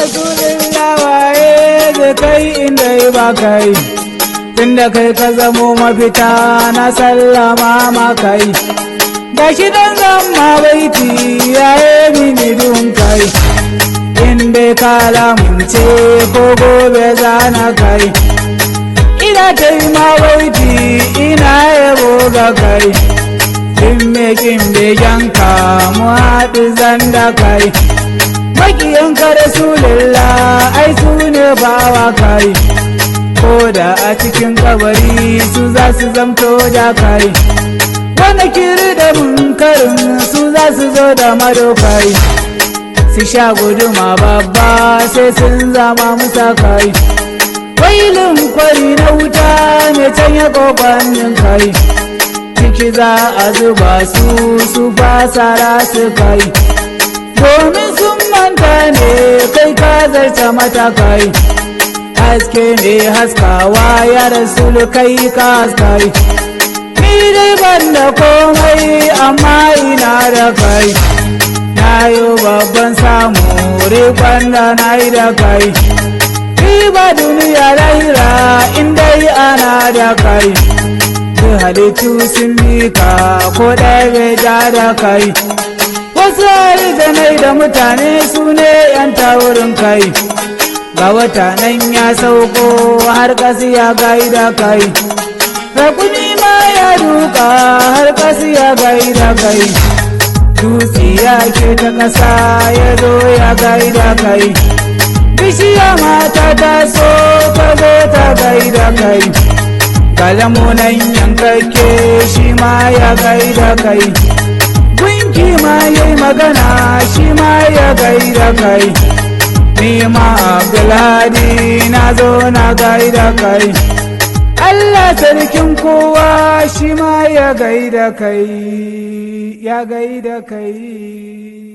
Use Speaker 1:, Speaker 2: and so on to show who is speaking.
Speaker 1: rasulillah waye zai kai inda ba kai, tunda kai ka zamo mafita na sallama ma kai. Gashi dan zama baiti yaye mini dun kai, inda ka lamunce ko gobe zana kai. Ina taima baiti ina yabo ga kai, in mekin bejanka mu haɗu zanda kai. Makiyanka rasulillah ai su ne bawa kai, ko da a cikin kabari su za su zamto da kai. Wani kiri da munkarin su za su zo da madokai, su sha guduma babba sai sun zama musa kai. Wailin kwari na wuta mai canya kokwannin kai, ciki za a zuba su fasara su kai. Domin sun manta ne kai ka zarta matakai, haske ne haskawa ya rasulu kai ka haskai. Ni dai ban da komai amma ina da kai, na yi babban samu rikon da na yi da kai. Riba duniya lahira indai ana da kai, duk halittu sun mika ko ɗaya bai ja da kai. Wasu aljanai da mutane su ne ‘yan taurin kai, ga wata nan ya sauko har ƙasi ya gaida kai. Rakuni ma ya duka har ƙasi ya gaida kai, dutse ya ke ta ƙasa ya zo ya gaida kai. Bishiya mata ta so ta zo ta gaida kai, kalamu nan yankake shi ma ya gaida kai. Gunki ma yayi magana shi ma ya gaida kai, ni ma Abdulhadi na zo na gaida kai. Allah sarkin kowa shi ma ya gaida kai, ya gaida kai.